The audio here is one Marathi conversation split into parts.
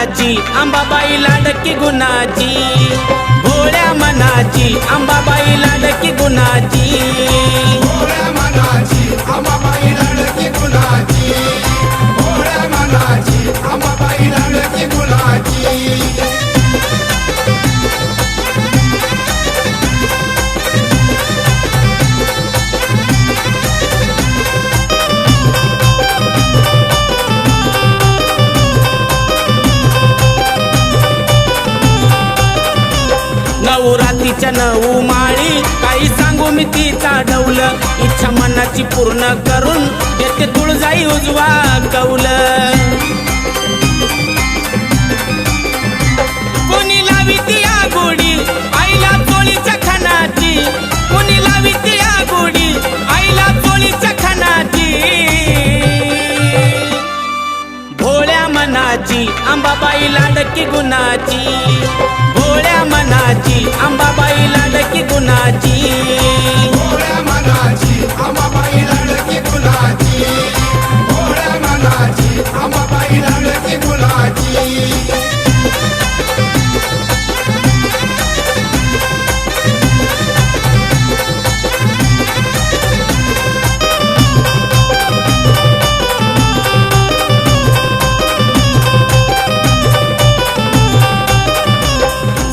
मनाची अंबाबाई लाडकी गुणाची, भोळ्या मनाची अंबाबाई लाडकी गुणाची, भोळ्या मनाची अंबाबाई लाडकी गुणाची, भोळ्या मनाची अंबाबाई लाडकी गुणाची। नवरात्रीच्या 9 माळी काही सांगू मी तिचा डौल, इच्छा मनाची पूर्ण करून देते तुळजाई उजवा कौल। कोणी लावी ती आगोडी आईला चोळीच्या खणाची, कोणी लावी ती आगोडी आईला चोळीच्या खणाची, भोळ्या मनाची अंबाबाई लाडकी गुणाची, भोळ्या मनाची अंबाबाई लाडकी गुणाची, भोळ्या मनाची अंबाबाई लाडकी गुणाची, भोळ्या मनाची अंबाबाई लाडकी गुणाची।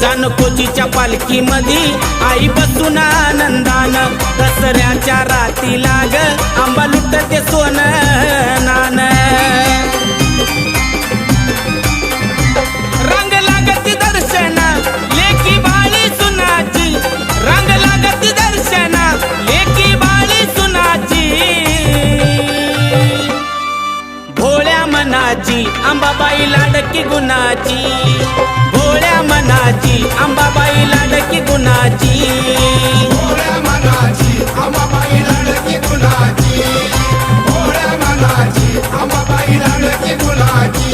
जानकोजीच्या पालखी मधी आई बसून आनंदान, दसऱ्याच्या राती लाग आंबा लुटते सोनं नान। रंग लागती दर्शन लेकी बाळी सुनाची, रंग लागती दर्शन लेकी बाळी सुनाची, भोळ्या मनाची अंबाबाई लाडकी गुणाची, भोळ्या मनाची अंबाबाई लाडकी गुणाची, भोळ्या मनाची अंबाबाई लाडकी गुणाची, भोळ्या मनाची अंबाबाई लाडकी गुणाची।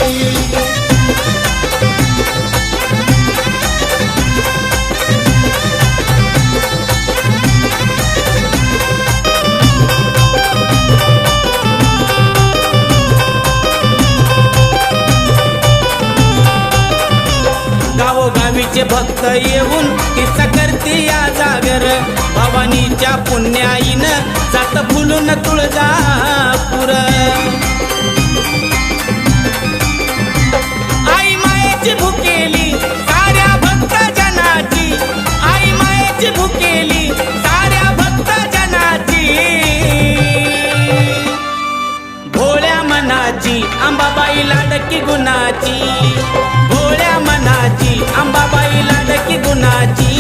गावोगावीचे भक्त येऊन तिचा करते या जागर, भवानीच्या पुण्याईनं जात फुलून तुळजापूर। आई मायेची भुकेली साऱ्या भक्त जनाची, आई मायेची भुकेली साऱ्या भक्त जनाची, भोळ्या मनाची अंबाबाई लाडकी गुणाची, भोळ्या मनाची अंबाबाई लाडकी गुणाची,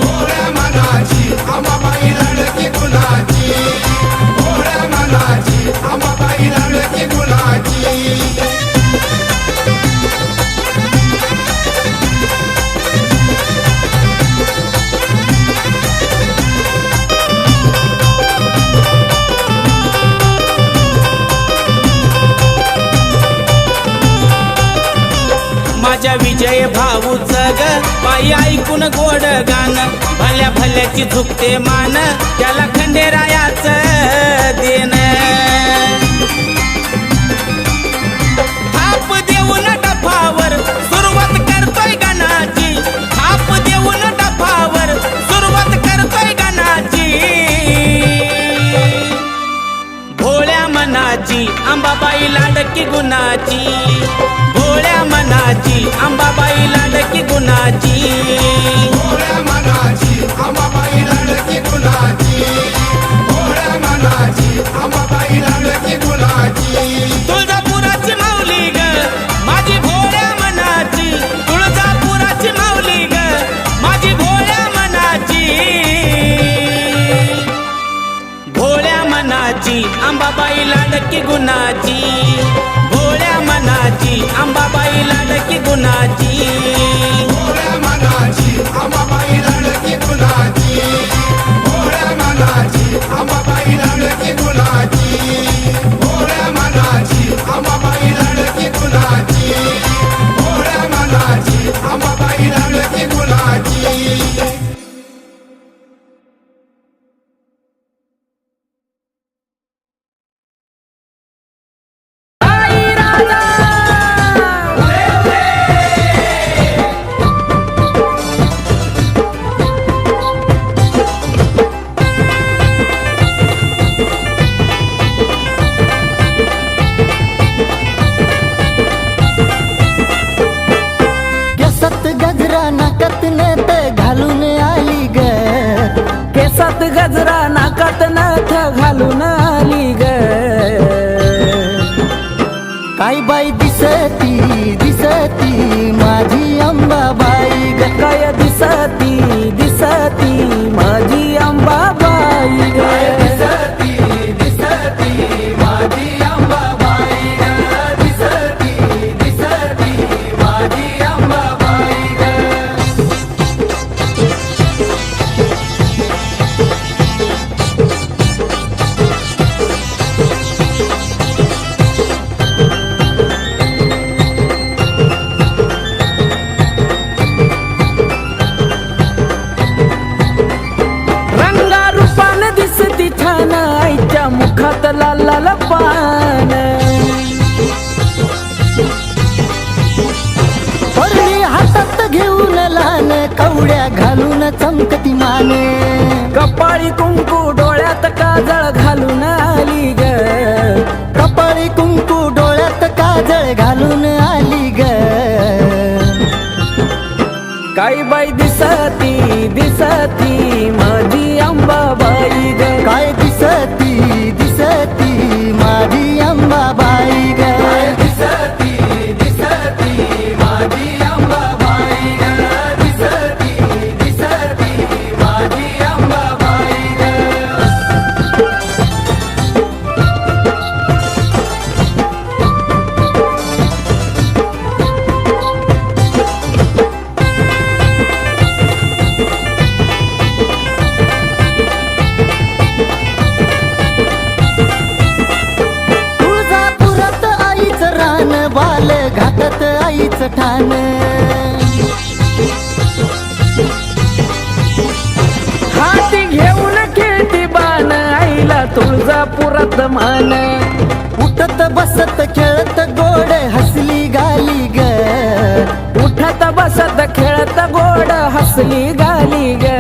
भोळ्या मनाची अंबाबाई लाडकी गुणाची, भोळ्या मनाची अंबाबाई लाडकी गुणाची। माझ्या विजय भाऊचं ग बाई ऐकून गोड गाण, भल्या भल्याची झुकते मान त्याला खंडेरायाचं देण। थाप देऊन डफावर सुरुवात करतोय गाण्याची, थाप देऊन डफावर सुरुवात करतोय गाण्याची, भोळ्या मनाची अंबाबाई लाडकी गुणाची, भोळ्या मनाची अंबाबाई लाडकी गुणाची, भोळ्या मनाची अंबाबाई लाडकी गुणाची, भोळ्या मनाची अंबाबाई लाडकी गुणाची। तुळजापुराची माऊली ग माझी भोळ्या मनाची, तुळजापुराची माऊली ग माझी भोळ्या मनाची, भोळ्या मनाची अंबाबाई लाडकी गुणाची, भोळ्या मनाची अंबाबाई लाडकी गुणाची, भोळ्या मनाची अंबाबाई लाडकी गुणाची, भोळ्या मनाची अंबाबाई लाडकी गुणाची, भोळ्या मनाची अंबाबाई लाडकी गुणाची, भोळ्या मनाची अंबाबाई लाडकी गुणाची। आई राजा दिसती दिसती माझी अंबाबाई ग काय दिसती दिसती माझी अंबाबाई ग दिसती दिसती माझी अंबाबाई ग दिसती दिसती माझी अंबाबाई ग रंगारूपान दिसती छान आईच्या मुखात लाल लाल पान परळी हातात घेऊन लहान कवड्या घालून चमकती मान कपाळी कुंकू डोळ्यात काजळ घालून आली ग कपाळी कुंकू डोळ्यात काजळ घालून आली ग काही बाई दिसती दिसती माझी अंबाबाई ग काय दिसती दिसती माझी अंबाबाई ग दिसती दिसती माझी अंबाबाई ग दिसती दिसती माझी अंबाबाई ग तुळजापुरात आईचं रान बाल घाटात आईचं ठाण हाती घेऊन खेळती बाण आईला तुळजापुरात मान उठत बसत खेळत गोड हसली गाली ग उठत बसत खेळत गोड हसली गाली ग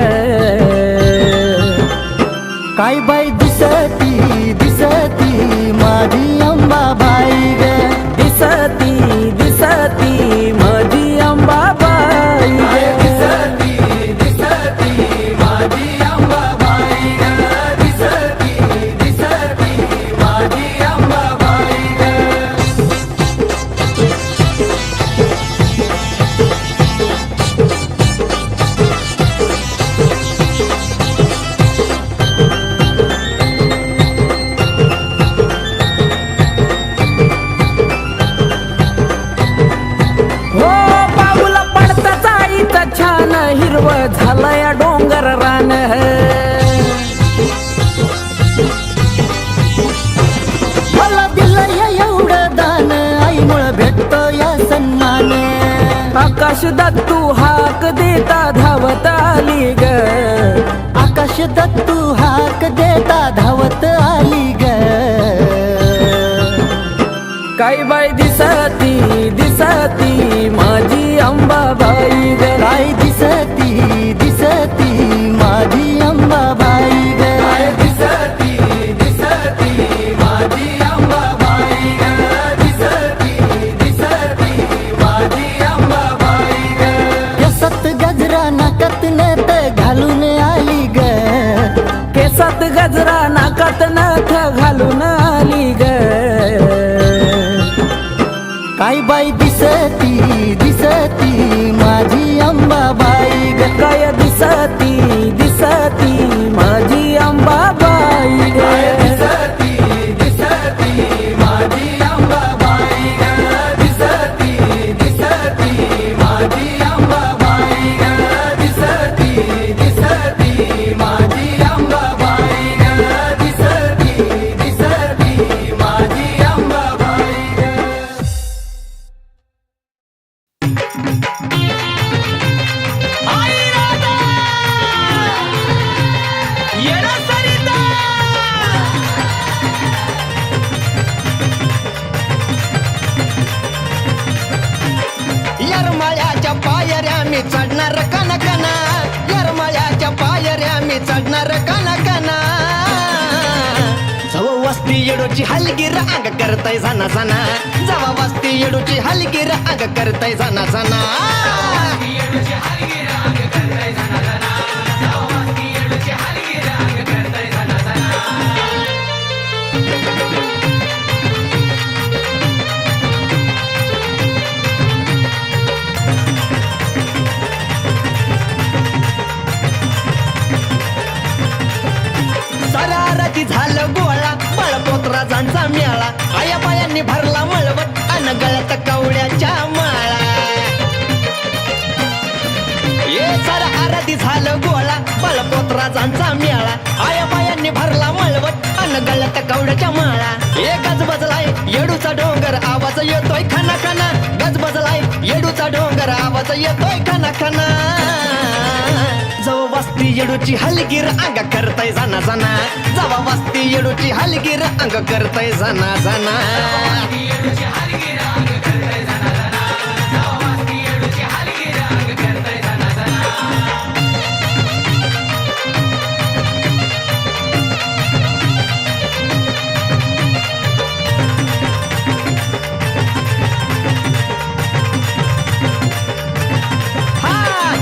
काय बाई दिसती दिसती माझी अंबाबाई ग दिसती दिसती माझी अंबाबाई ग दिसती दिसती माझी अंबाबाई ग दिसती दिसती माझी अंबाबाई ग हो पाऊला पडताच आईचा छान हिरव झालंय डोंगर रान मला दिलं या एवढं दान आईमुळं भेटतो या सन्मान आकाश दत्तू हाक देता धावत आली ग आकाश दत्तू हाक देता धावत आली ग काही बाई दिसती दिसती माझी अंबाबाई ग काय दिसती दिसती माझी अंबाबाई ग दिसती दिसती माझी अंबाबाई ग दिसती दिसती माझी अंबाबाई ग केसात गजरा नाकात नथ घालून आली ग केसात गजरा नाकात नथ घालून आली ग काय बाई दिसती दिसती माझी अंबाबाई ग काय दिसती दिसती माझी अंबाबाई ग दिसती दिसती माझी अंबाबाई ग दिसती दिसती माझी अंबाबाई ग दिसती दिसती माझी अंबाबाई ग दिसती दिसती माझी अंबाबाई ग यरमाळ्याच्या पायऱ्या मी चढणार कनकना यरमाळ्याच्या पायऱ्या मी चढणार कनकना जव वस्ती येडोची हलगी रांग करताय सना सना जव वस्ती येडोची हलगी रांग करताय सना सना बायांनी भरला मळवट अन गळ्यात कवड्याच्या माळा ये सारा आरती झालं गोळा बळपोत्राजांचा मेळा आया बायांनी भरला मळवट अन गळ्यात कवड्याच्या माळा ये गज बजलाय येडूचा डोंगर आवाज येतोय खना खना गज बजलाय येडूचा डोंगर आवाज येतोय खना खना जव वस्ती येडूची हलगीर अंग करतय जाना जाना जव वस्ती येडूची हलगीर अंग करतय जाना जाना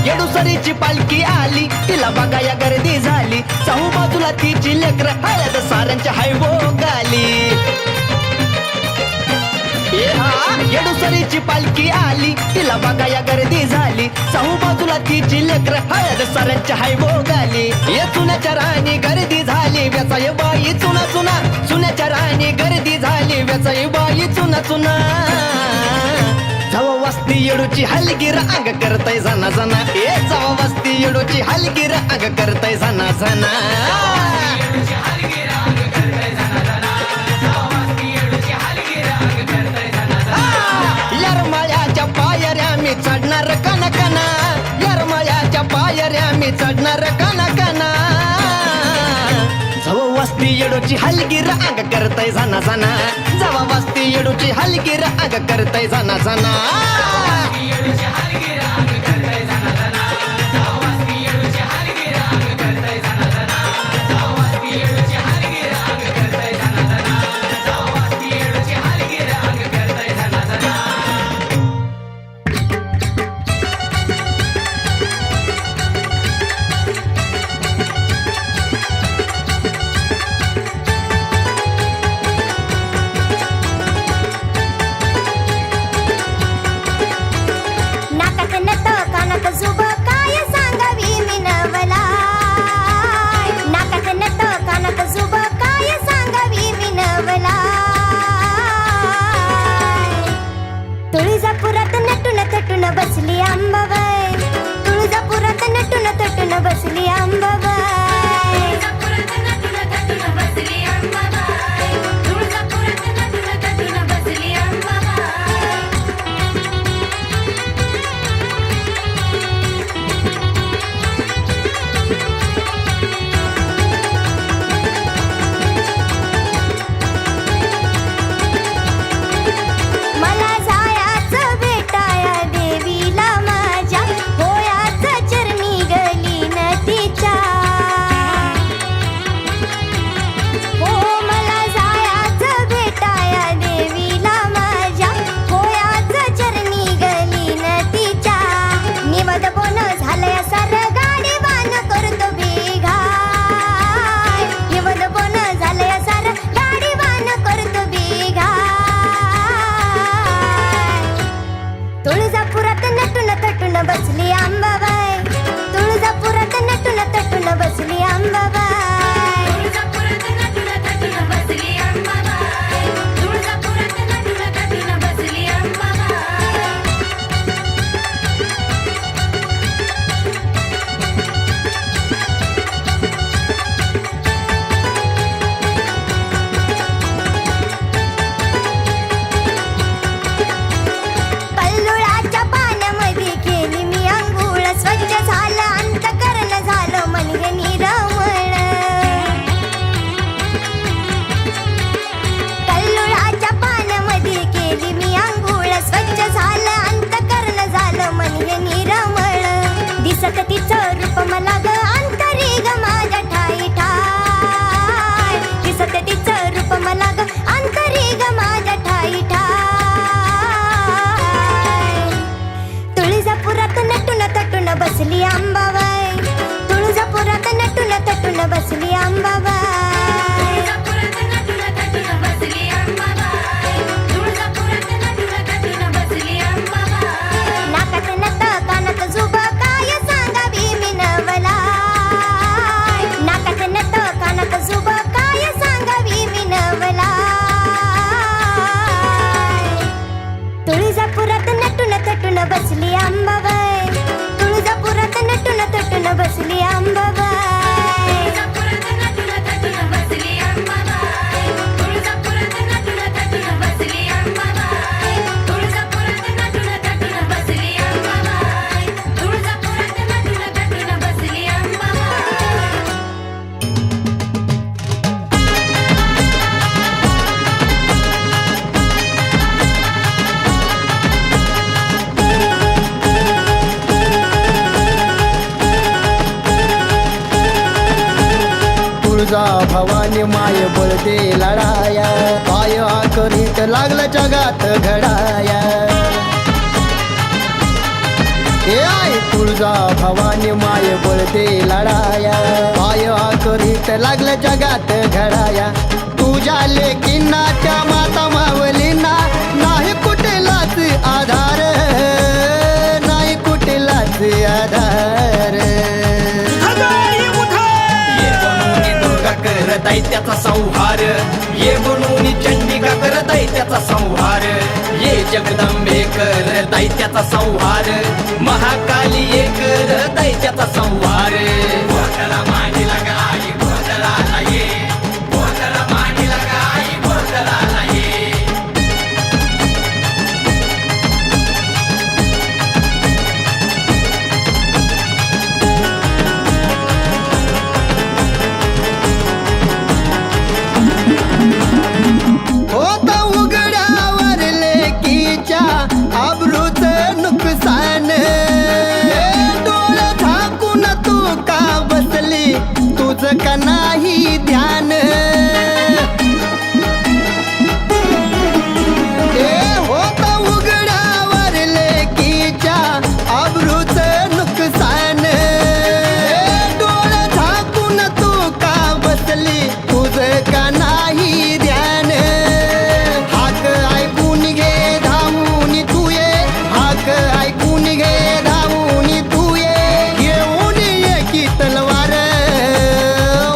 येडूसरीची पालखी आली तिला बघाया गर्दी झाली चहू बाजूला तिची लेकर हळद साऱ्यांच्या हायवो गाली येडूसरीची पालखी आली तिला बघाया गर्दी झाली चहू बाजूला तिची लेकर हळद साऱ्यांच्या हायवो गाली ये चुन्याच्या राणी गर्दी झाली व्यचाय बाई चुना चुना चुन्याच्या राणी गर्दी झाली व्यचाय बाई चुना चुना जवा वस्ती येडूची हलगीर अंग करतय जाना जाना ए जवा वस्ती येडूची हलगीर अंग करतय जाना जाना यरमाळ्याच्या पायऱ्या मी चढणार कना कना यरमाळ्याच्या पायऱ्या मी चढणार कना कना जवा वस्ती येडूची हलगीर अंग करतय जाना जाना जवा वस्ती येडूची हलगीर अंग करतय जाना जाना तुळजापुरात नटून थटून बसली अंबाबाई तुळजापुरात नटून थटून बसली अंबाबाई तुळजापुरात नटून थटून बसली अंबाबाई तुळजापुरात नटून थटून बसली अंबाबाई मला जायाचं भेटाया देवीला माझ्या होयाचं चरणी गली नदीच्या हो मला जायाचं भेटाया देवीला माझ्या होयाचं चरणी गली नदीच्या निवद बोन झालंय सार गाडी बाण करतो बेघाय निवद बोन झालंय सार गाडी बाण करतो बेघाय तुळजापुरात नटून थटून बसली अंबाबाई तुळजापुरात नटून थटून बसली अंबाबाई तुळजापुरात नटून थटून बसली अंबाबाई तुळजापुरात नटून थटून बसली अंबाबाई कल्लुळाच्या पाण्यामध्ये केली मी अंघोळ स्वच्छ झालं अंतकरण झालं मन हे निरमळ कल्लुळाच्या पाण्यामध्ये केली मी अंघोळ स्वच्छ झालं अंतकरण झालं मन हे निरमळ दिसत तिचं रूप मला ग अंतरी ग माझ्या ठाई ठाय दिसत तिचं रूप मला ग अंतरी ग माझ्या ठाई ठाय तुळजापुरात नटून थटून बसली अंबाबाई तुळजापुरात नटून थटून बसली अंबाबाई तुळजापुरात नटून थटून बसली अंबाबाई तुळजापुरात नटून थटून बसली अंबाबाई नाकात नथ कानात जुब काय सांगावी मी नवला नाकात नथ कानात जुब काय सांगावी मी नवला नटून बसली अंबाबाई तुळजापुरात नटून तटून बसली अंबाबाई तुळजा भवानी माय बळदे लढाया पाय करीत लागलं जगात घडाया ए आय तुळजा भवानी माय बळदे लढाया पाय करीत लागलं जगात घडाया तुझ्या लेकींना त्या माता मावलींना नाही कुठलाच आधार नाही कुठलाच आधार करत आहे त्याचा संहार ये बनवून चंडिका करत आहे त्याचा संहार ये जगदंबे करत आहे त्याचा संहार महाकाली ये करत आहे त्याचा संहार गोंधळा मांडीला गाई गोंधळाला ये गोंधळा मांडीला गाई गोंधळाला ये होत उघड्यावर लेकीच्या आबरूच नुकसान डोळं झाकून तू का बसली तुझं का नाही ध्यान होत उघड्यावर लेकीच्या आबरूच नुकसान डोळं झाकून तू का बसली तुझं का नाही ध्यान हाक ऐकून घे धावून तू ये हाक ऐकून घे धावून तू ये घेऊन ये की तलवार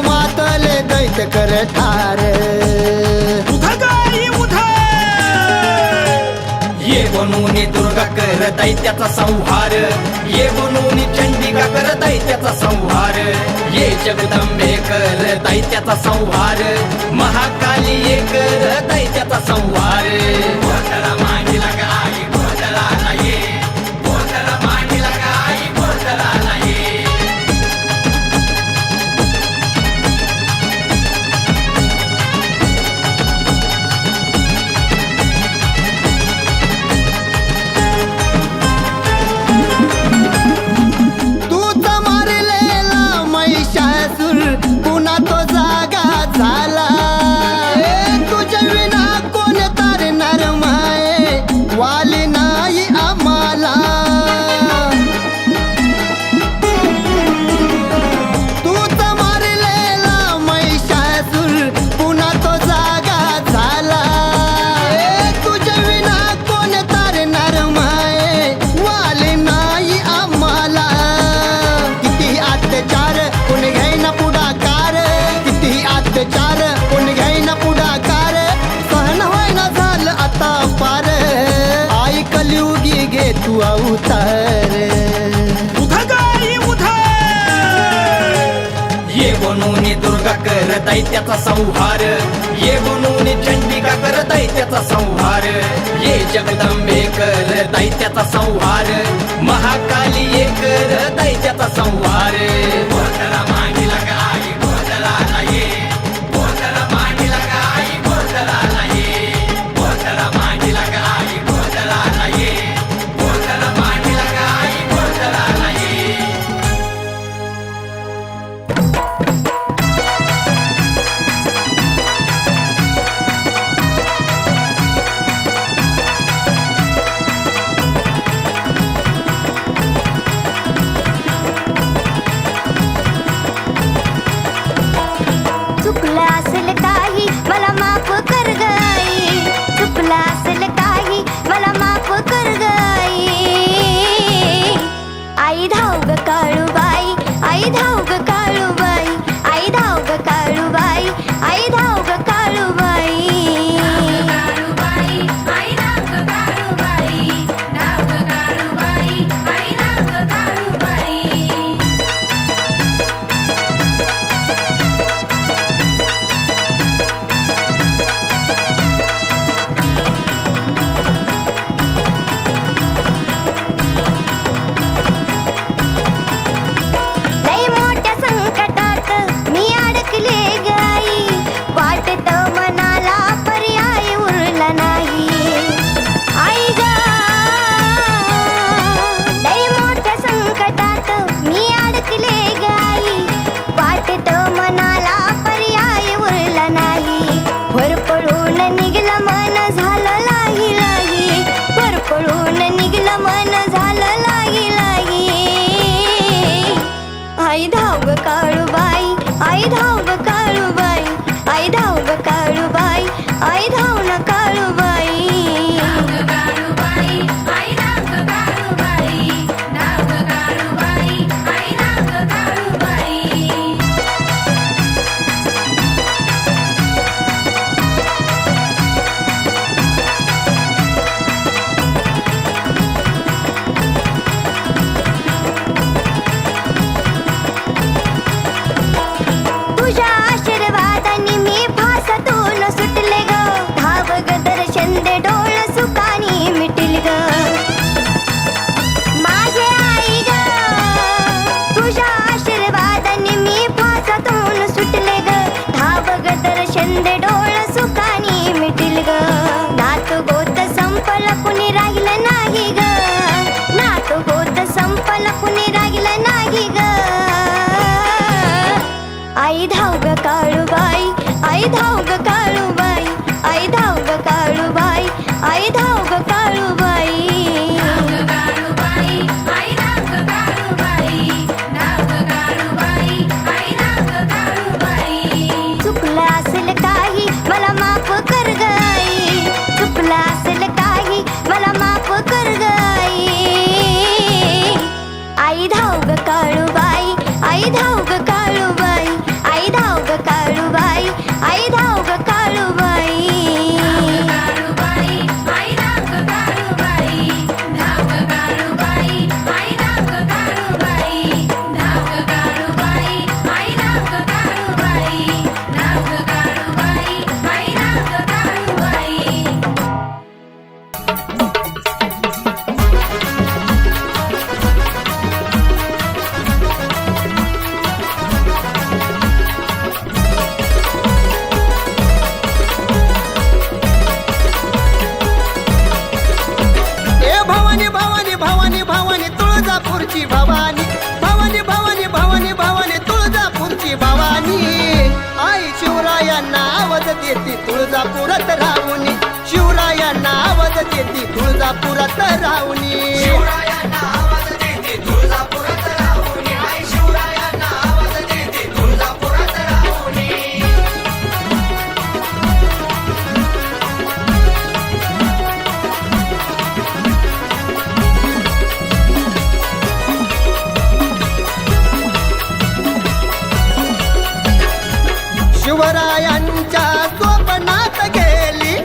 मातल दैत कर ठार ये बनवून दुर्गा करत आहे त्याचा संहार ये बनवून चंडिका करत आहे त्याचा संहार ये जगदंबे करत आहे त्याचा संहार महाकाली ये करत आहे त्याचा संहार गोंधळा मांडीला गाई गोंधळाला ये गोंधळा मांडीला गाई गोंधळाला ये तूच मारलेला महिषासूर पुन्हा तो जागा झाला तुझ्या विना कोण तारणार माये वाली नाही आम्हाला तूच मारलेला महिषासूर पुन्हा तो जागा झाला तुझ्या विना कोण तारणार माये वाली नाही आम्हाला किती अत्याचार कोण घ्यायना पुढाकार किती अत्याचार कोण घ्यायना पुढाकार सहन होईना झालं आता पार आई कलियुगी घे तू अवतार ये बनवून दुर्गा करत आहे त्याचा संहार ये बनवून चंडिका करत आहे त्याचा संहार ये जगदंबे करत आहे त्याचा संहार महाकाली ये करत आहे त्याचा संहार गोंधळा मांडीला गाई गोंधळाला ये गोंधळा मांडीला गाई गोंधळाला ये गोंधळा मांडीला गाई गोंधळाला ये गोंधळा मांडीला गाई गोंधळाला ये धाव ग काळूबाई आई धाव ग काळूबाई आई धाव ग काळूबाई चुकलं असेल काही मला माफ कर ग आई चुकलं असेल काही मला माफ कर ग आई धाव ग काळूबाई आई धाव ग काळूबाई आई धाव ग काळूबाई आई धाव ग काळूबाई ए भवानी भवानी भवानी भवानी तुळजापूरची भवानी भवानी भवानी भवानी भवानी तुळजापूरची भवानी आई शिवरायांना आवाज देती तुळजापुरात राहुनी शिवरायांना आवाज देती तुळजापुरात राहुनी शिवरायांच्या स्वप्नात गेली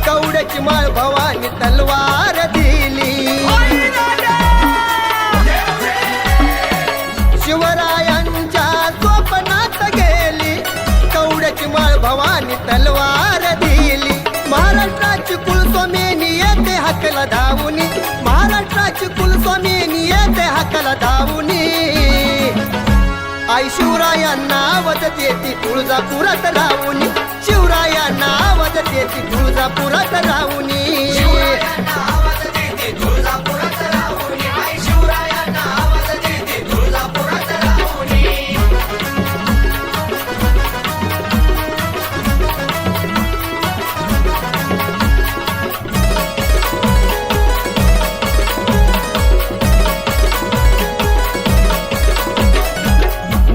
कवड्याची माळ भवानी तलवार दिली शिवरायांच्या स्वप्नात गेली कवड्याची माळ भवानी तलवार दिली महाराष्ट्राची कुलस्वामिनी येते हकला धावुनी महाराष्ट्राची कुलस्वामिनी येते हकला धावुनी आई शिवरायांना आवाज देती तुळजापुरात राहुनी शिवरायांना आवाज देती तुळजापुरात राहुनी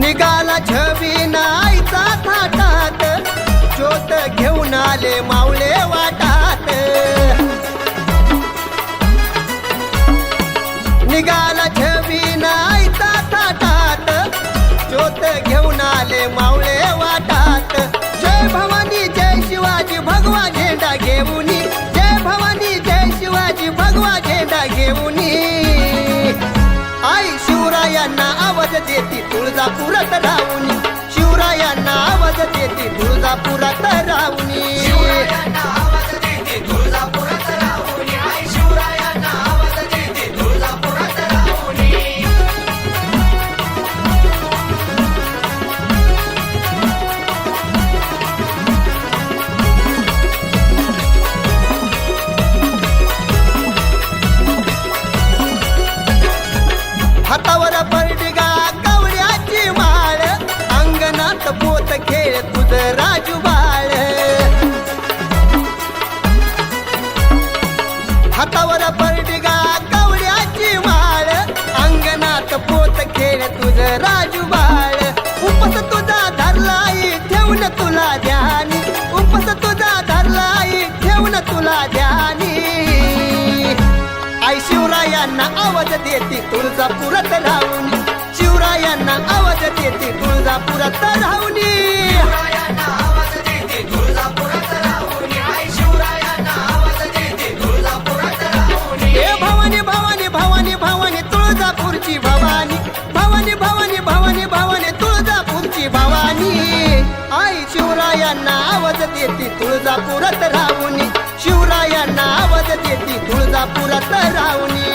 निघाला छबी नाईचा थाटात ज्योत घेऊन आले मावळे वाटात निघाला छबी नाईचा थाटात ज्योत घेऊन आले मावळे वाटात जय भवानी जय शिवाजी भगवा झेंडा घेऊनी जय भवानी जय शिवाजी भगवा झेंडा घेऊनी आई शिवरायांना आवाज देती तुळजापुरात राहुनी शिवरायांना आवाज देती तुळजापुरात राहुनी हातावर परडिगा कवड्याची माळ अंगणात पोत खेळ तुझं राजू बाळ हातावर परडिगा कवड्याची माळ अंगणात पोत खेळ तुझं राजू बाळ उपस तुझा धरलाई ठेवून तुला ध्यानी उपस तुझा धरलाई ठेवून तुला ध्यानी आई शिवरायांना आवाज देती तुळजापुरात राहुनी शिवरायांना आवाज देती तुळजापुरात राहुनी ए भवानी भवानी भवानी भवानी तुळजापूरची भवानी भवानी भवानी भवानी भवानी तुळजापूरची भवानी आई शिवरायांना आवाज देती तुळजापुरात राहुनी शिवरायांना आवाज देती तुळजापुरात राहुनी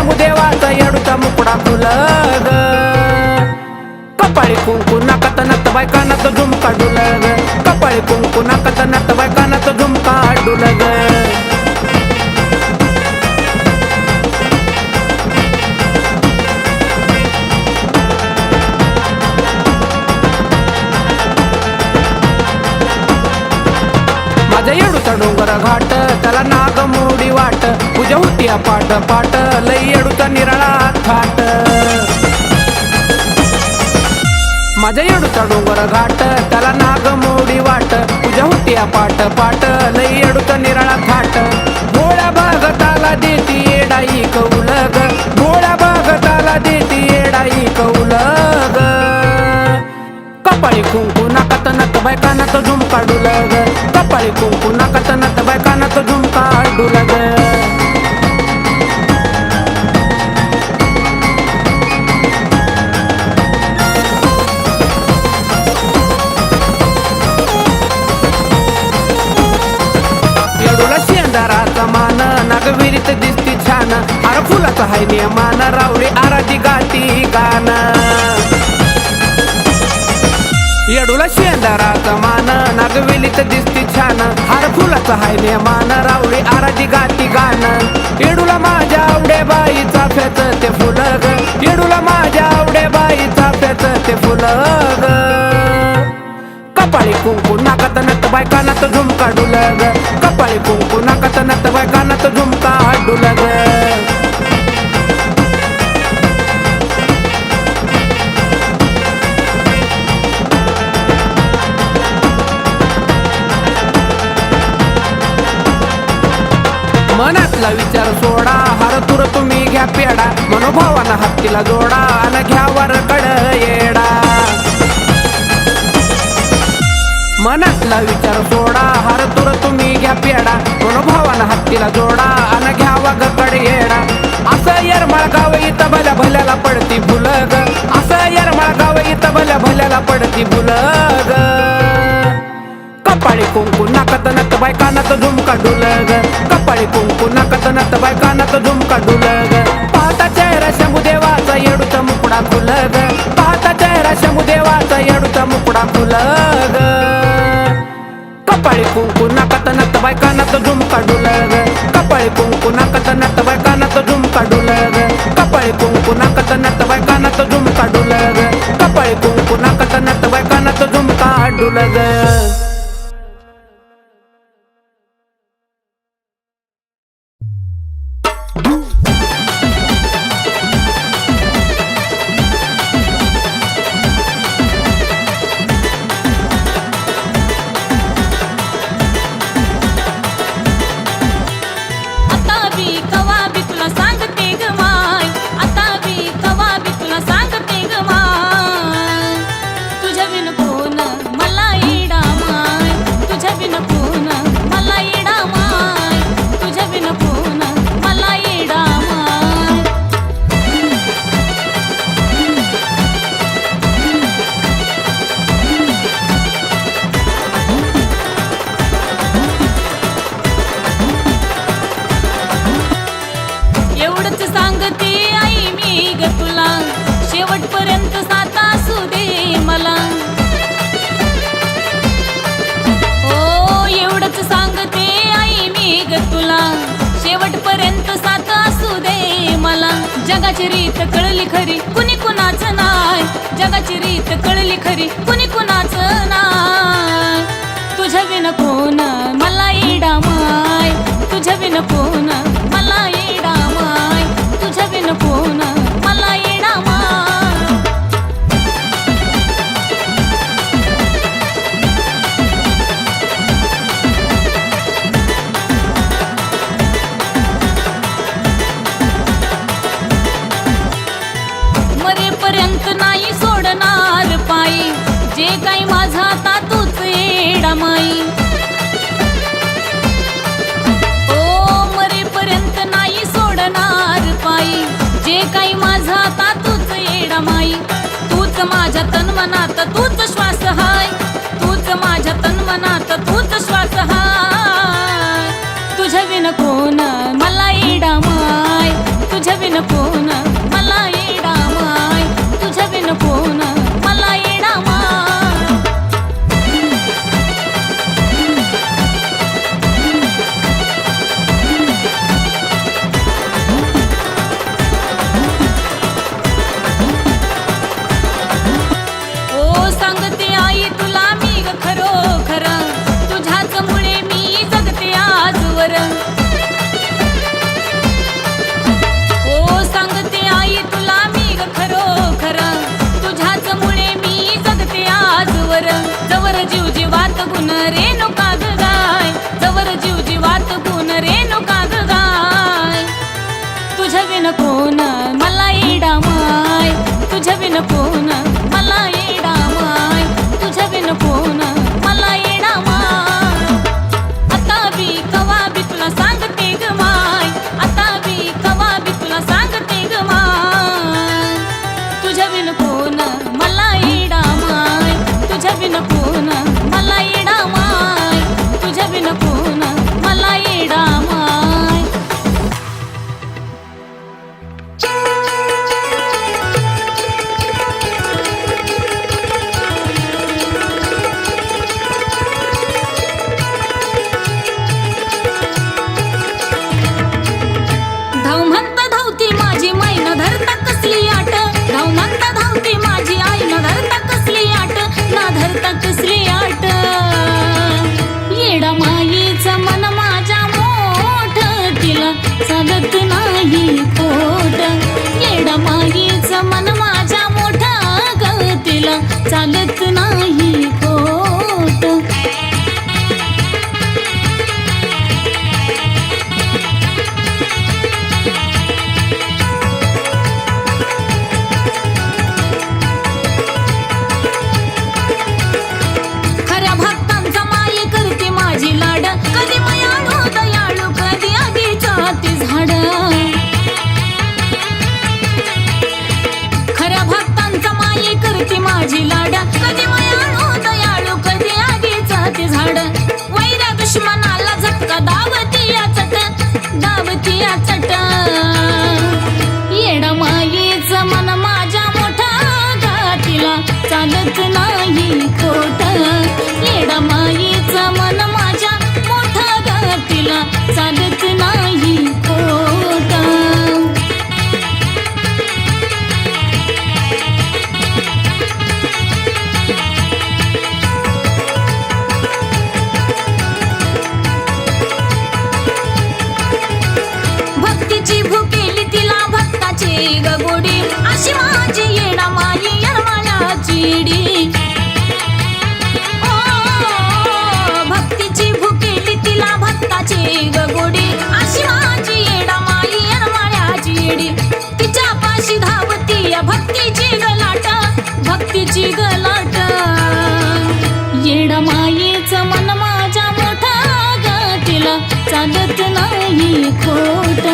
शंभूदेवाचा येडूचा मुकुडा खुलग कपाळी कुंकू नाकात नत बायकानात झुमका डुलग कपाळी कुंकू नाकात नत बायकानात झुमका डुलग माझ्या येडूचा डोंगर घाट त्याला नाग मोडी वाट पूजा होती पाट पाट लई येडूचा निराळा थाट माझ्या येडूचा डोंगर घाट त्याला नाग मोडी वाट पूजा होती पाट पाट लई येडूचा निराळा थाट भोळ्या भागताला देती येडाई कौलग भोळ्या भागताला देती येडाई कौलग कपाळी कुंकू नाकात नत बायकानात झुमका डुलग कपाळी कुंकू नाकात नत बायकानात झुमका डुलग येडूला शेंदाराचा मान नागविरीत दिसती छान हार फुलाचा हाय नियमान रावळी आराधी गाती गाणं येडूला शेंदाराचा मान नागवेलीत दिसती छान हार फुलाचा हाय नेमान रावळी आराधी गाती गाणं येडूला माझ्या आवडे बाईचा फेच ते फुलग येडूला माझ्या आवडे बाईचा फेच ते फुलग कपाळी कुंकू नाकात नत बायकानात झुमका डुलग कपाळी कुंकू नाकात नत बायकानात झुमका डुलग मनातला विचार सोडा हार तुर तुम्ही घ्या पेडा मनोभावाना हत्तीला जोडा अन घ्या वर कड येडा मनातला विचार सोडा हार तुर तुम्ही घ्या पेडा मनोभावाना हत्तीला जोडा अन घ्या वाग कड येडा असं येरमाळ गाव इथं भल्या भल्याला पडती भुलग असं येरमाळ गाव इथं भल्या भल्याला पडती भुलग कपाळी कुंकू नाकात नत बायकानात झुमका डुलग कपाळी कुंकू नाकात नत बायकानात झुमका डुलग पाहता चेहरा शंभूदेवाचा येडूचा मुकुडा खुलग पाहता चेहरा शंभूदेवाचा येडूचा मुकुडा खुलग कपाळी कुंकू नाकात नत बायकानात झुमका डुलग कपाळी कुंकू नाकात नत बायकानात झुमका डुलग कपाळी कुंकू नाकात नत बायकानात झुमका डुलग कपाळी कुंकू नाकात नत बायकानात झुमका डुलग शेवटपर्यंत साथ असू दे मला जगाची रीत कळली खरी कुणी कुणाचं नाय जगाची रीत कळली खरी कुणी कुणाचं नाय तुझ्या विन कोण मला येडा माय तुझ्या विन कोण मला येडा माय तुझ्या विन कोण मला येडा माय मरेपर्यंत नाही सोडणार पायी जे काही माझा आता तूच येडा माई ओ मरेपर्यंत नाही सोडणार पायी जे काही माझा आता तूच येडा माई तूच माझ्या तन्मनात तूच श्वास हाय तूच माझ्या तन्मनात तूच श्वास हाय तुझ्या विन कोण मला येडा माय तुझ्या विन कोण ओ सांगते आई तुला मी ग खरोखर, तुझ्याच मुळे मी जगते आजवर. जवर जीव जीवात गुण रेणुका ग गाय, जवर जीव जीवात गुण रेणुका ग गाय. तुझ्या विन कोण मला येडा माय, तुझ्या विन कोण मला येडा माय, तुझ्या विन कोण मला येडा माय. आता बी कवा बी तुला सांगते ग माय, आता बी कवा बी तुला सांगते ग माय. तुझ्या विन कोण मला येडा माय, तुझ्या विन कोण मला येडा माय, तुझ्या विन कोण मला येडा माय. धाव म्हणता धावती माझी माई न धरता कसली आट, धाव म्हणता धावती माझी आई न धरता कसली आट, ना धरता कसली आट. येडा माईचा मन माझ्या मोठ, तिला चालत नाही खोट. येडा माईचा मन माझ्या मोठा ग, तिला चालत नाही खोट. खऱ्या भक्तांचा माये करते माझी लाड, कधी मयाळू दयाळू कधी आगीचा ती झाड. खऱ्या भक्तांचा माये करते माझी लाड, कधी मयाळू दयाळू कधी आगीचा ती झाड. वैऱ्या दुश्मनाला झटका दावती या चट, दावती या चट. येडा मायेचं मन माझ्या मोठा गा, तिला चालत नाही खोट. येडा मायेचं मन माझ्या मोठा गा, तिला चालत नाही खोट. भक्तीची भुकेली तिला भक्ताची गगोडी, अशी माझी येडा माई येडमाळ्याची. ओ भक्तीची भुकेली तिला भक्ताची गगोडी, अशी माझी येडा माई येडमाळ्याची. तिच्या पाशी धावती या भक्तीची गलाट, भक्तीची गलाट. येडा माईचं मन माझ्या मोठा ग, तिला चालत नाही खोट.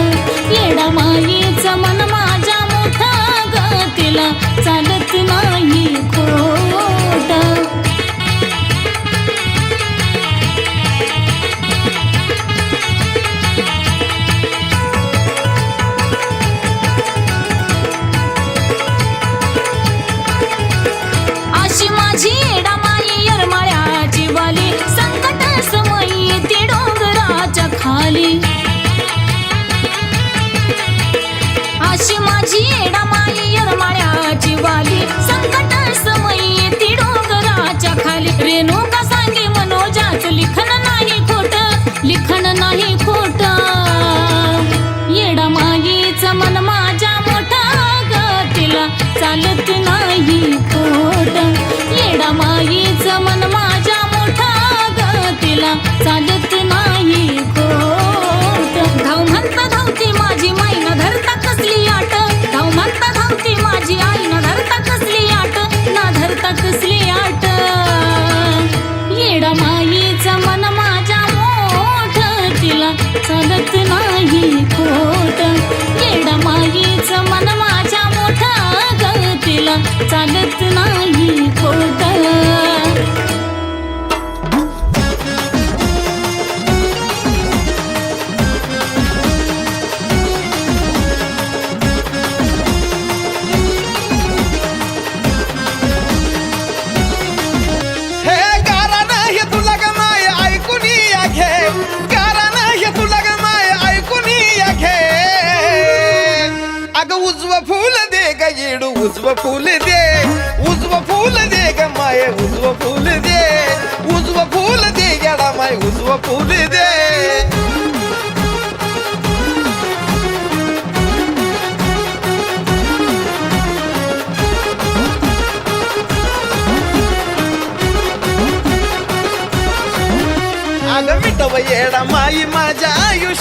येडा माईचं मन माझ्या मोठा ग, तिला चालत नाही खोट. अशी माझी येडा माई येरमाळ्याची वाली, संकट समयी ती डोंगराच्या खाली. अशी माझी येडा माई येरमाळ्याची वाली, संकट समयी ती डोंगराच्या खाली. रेणुका सांगे मनोजाच लिखण नाही खोट, लिखण नाही खोट. येडा माईचं मन माझ्या मोठा ग, तिला चालत नाही खोट. येडा माईचं मन माझ्या मोठा ग, तिला चालत नाही खोट. धाव म्हणता धावती माझी माई न धरता कसली आट, धाव म्हणता धावती माझी आई न धरता कसली आट, ना धरता कसली आट. येडा माईचं मन माझ्या मोठ, तिला चालत नाही खोट. येडा माईचं मन माझ्या मोठा ग, तिला चालत नाही खोट. उजव फूल दे, उजव फूल दे ग माये, उजव फूल दे, उजव फूल दे येडा माय, उजव फूल दे.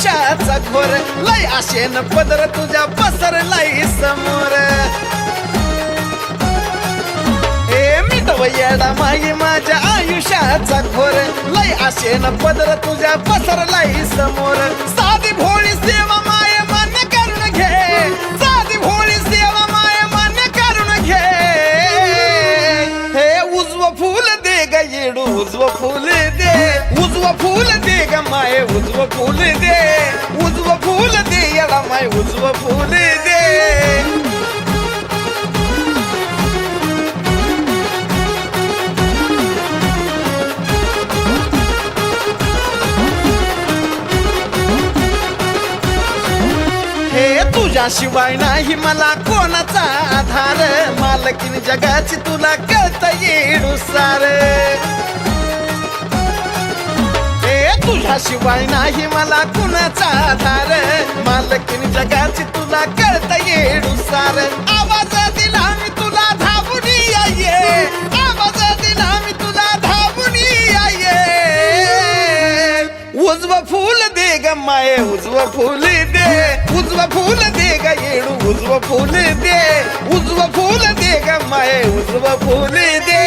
आयुष्याचा घोर लय आशेन पदर तुझ्या पसरलाय समोर ए मिटव येडा माई माझ्या आयुष्याचा घोर लय आशेन पदर तुझ्या पसरलाय समोर साधी भोळी सेवा माय मान्य करून घे साधी भोळी सेवा माय मान्य करून घे हे उजव फूल दे ग येडू उजव फूल दे उजव फूल दे ग माय उजव फूल दे उजव फूल दे येडा माय उजव फूल दे हे तुझ्याशिवाय नाही मला कोणाचा आधार मालकीन जगाची तुला कळता येडू सार हे तुझ्याशिवाय नाही मला कुणाचा आधार मालकीन जगाची तुला कळता येडू सार आवाज दिला मी तुला धावून ये आवाज दिला मी तुला धावून ये उजव फूल दे ग माये उजव फूल दे उजव फूल दे ग येडू उजव फूल दे उजव फूल दे ग माये उजव फूल दे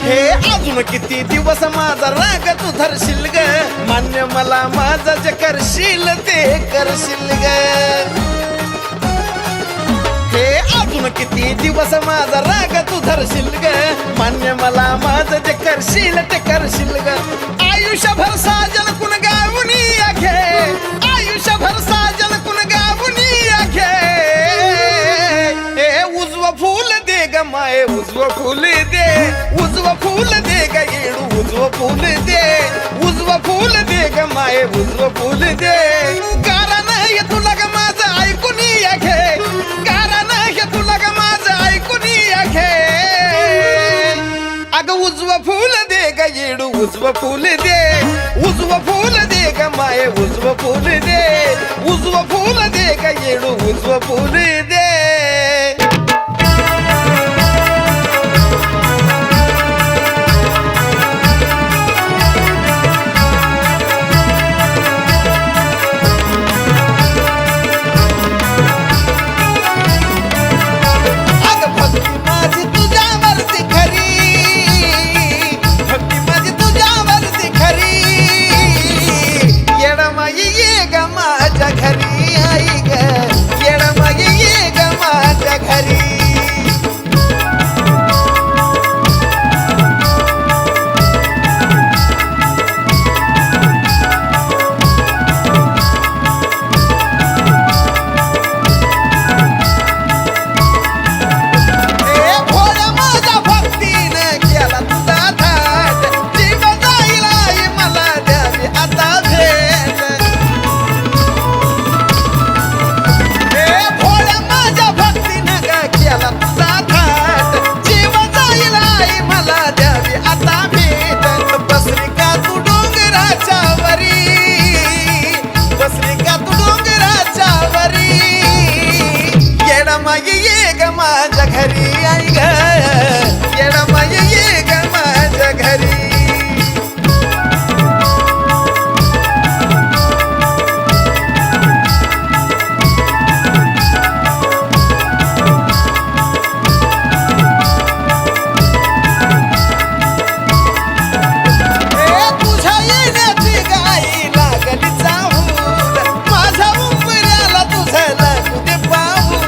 हे अजून किती दिवस माझा राग तू धरशील ग मान्य मला माझं जे करशील ते करशील ग हे अजून किती दिवस माझा राग तू धरशील ग मान्य मला माझं जे करशील ते करशील ग आयुष्यभर साजन कुण गावून घे आयुष्यभर साजन कुण गावून घे हे उजव फूल दे ग माये उजव फूल दे उजव फूल दे ग येडू उजव फूल दे उजव फूल दे ग माये उजव फूल दे गारा नाही तुला ग माझं ऐकून घे गारा नाही तुला ग माझं ऐकून घे अग उजव फूल दे ग येडू उजव फूल दे उजव फूल दे ग माये उजव फूल दे उजव फूल दे ग येडू उजव फूल दे घरी आई ग येडा मागे ये ग माझ्या घरी माझ्या घरी आई ग येडा माये ये ग माझ्या घरी तुझ्या येण्याची गाई लागली चाहूल माझ्या उंबऱ्याला तुझं लागू दे पाहूल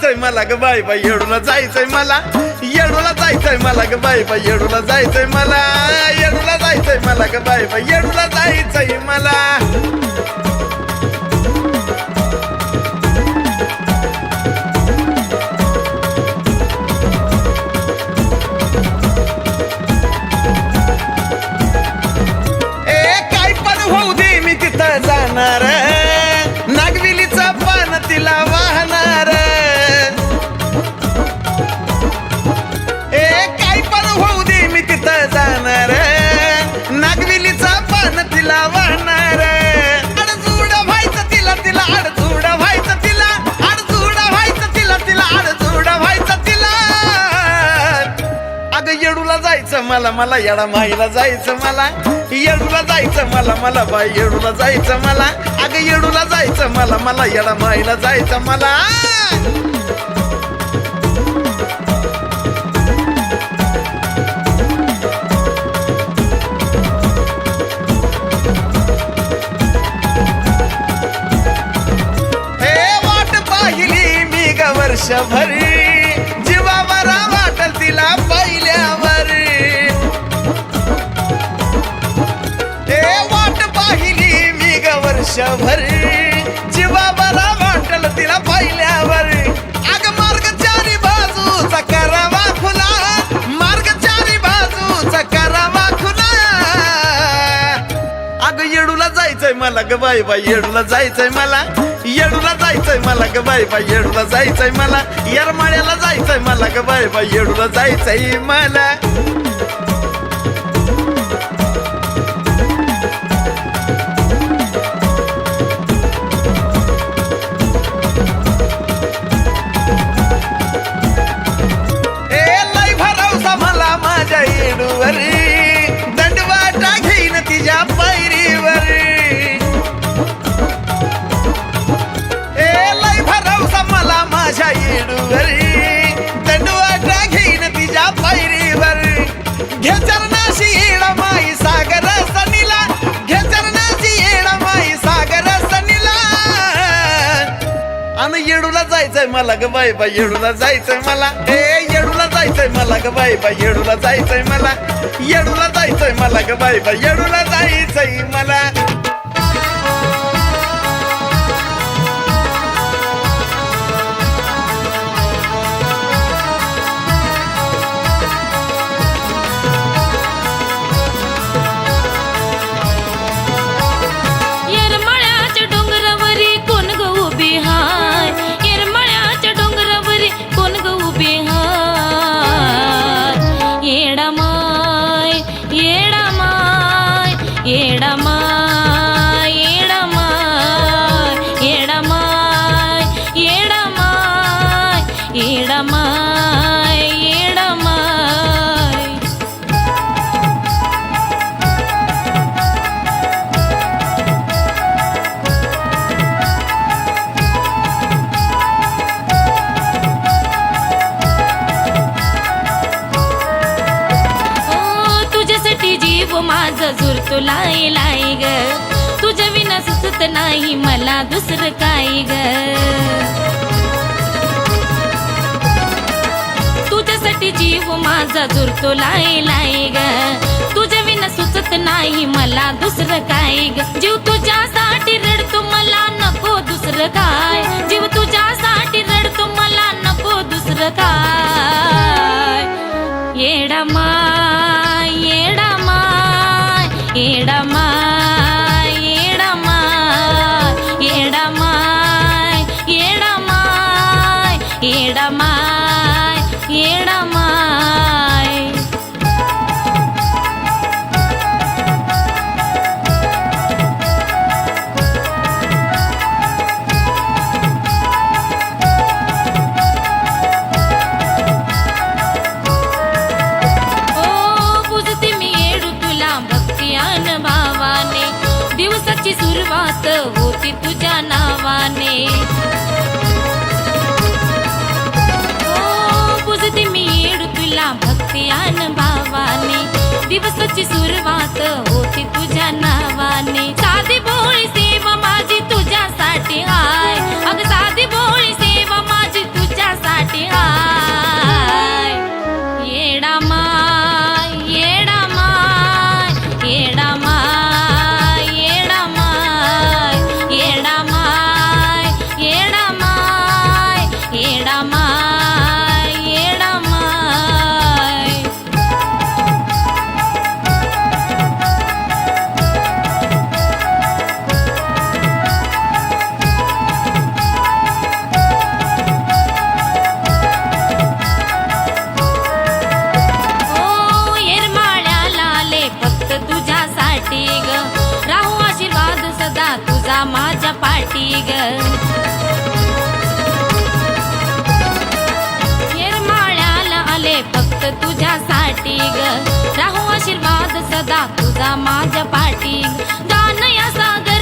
जायचंय मला ग बाई बाई येडूला जायचंय मला येडूला जायचंय मला ग बाई बाई येडूला जायचंय मला येडूला जायचंय मला ग बाई बाई येडूला जायचंय मला जाणार नागविलीचा पान तिला वाहणार काय पण होऊ दे मी तिथं जाणार नागविलीचा पान तिला वाहणार अडचूड व्हायचं तिला तिला अडचूड व्हायचं तिला अडचूड व्हायचं तिला तिला अडचूड व्हायचं तिला अगं येडूला जायचं मला मला येडा माईला जायचं मला येडूला जायचं मला मला बाई येडूला जायचं मला अगं येडूला जायचं मला मला येडा माईला जायचं मला वाट पाहिली मी ग वर्षभरी जीवावर वाटल तिला पहिल्यावर वर्षभर जीवा बरा वाटल तिला पाहिल्यावर अग मार्ग चारी बाजूचा करावा खुला मार्ग चारी बाजूचा करावा खुला अग येडूला जायचंय मला ग बाई बाई येडूला जायचंय मला येडूला जायचंय मला ग बाई बाई येडूला जायचंय मला येरमाळ्याला जायचंय मला ग बाई बाई येडूला जायचंय मला दंडवाटा घेईन तिच्या पायरीवर लय भरवसा मला माझ्या येडूवर दंडवाटा घेईन तिच्या पायरीवर घे चरणाशी येडा माई सागर सनीला घे चरणाशी येडा माई सागर सनीला आणि येडूला जायचंय मला ग बाई बाई येडूला जायचंय मला येडूला जायचंय मला ग बाई बाई येडूला जायचंय मला येडूला जायचंय मला ग बाई बाई येडूला जायचंय मला येरमाळ्याच्या डोंगरावरी कोण ग उभी हाय येरमाळ्याच्या डोंगरावरी कोण ग उभी हाय येडा माय येडा माय येडा माय येडा माय येडा माय येडा माय येडा माय येडा माय तुझ्यासाठी जीव माझा झुरतो लाई लाई ग तुझ्या विना सुचत नाही मला दुसरं काय ग तुझ्यासाठी जीव माझा झुरतो लाई लाई ग तुझ्या विना सुचत नाही मला दुसरं काय ग जीव तुझ्यासाठी रडतो मला नको दुसरं काय जीव तुझ्यासाठी रडतो मला नको दुसरं काय येडा माय येडा माय येडा माय येडा माय येडा माय येडा माय येडा माय येडा माय दिवसाची सुरुवात होती तुझ्या नावाने पुजते मी येडू तुला भक्ती अनुभवाने दिवसाची सुरुवात होती तुझ्या नावाने साधी भोळी सेवा माझी तुझ्यासाठी हाय अग साधी भोळी सेवा माझी तुझ्यासाठी सदा तुझा माझ्या पाठी ग येरमाळ्याला आले फक्त तुझ्यासाठी ग राहू आशीर्वाद सदा तुझा माझ्या पाठी दान या सागर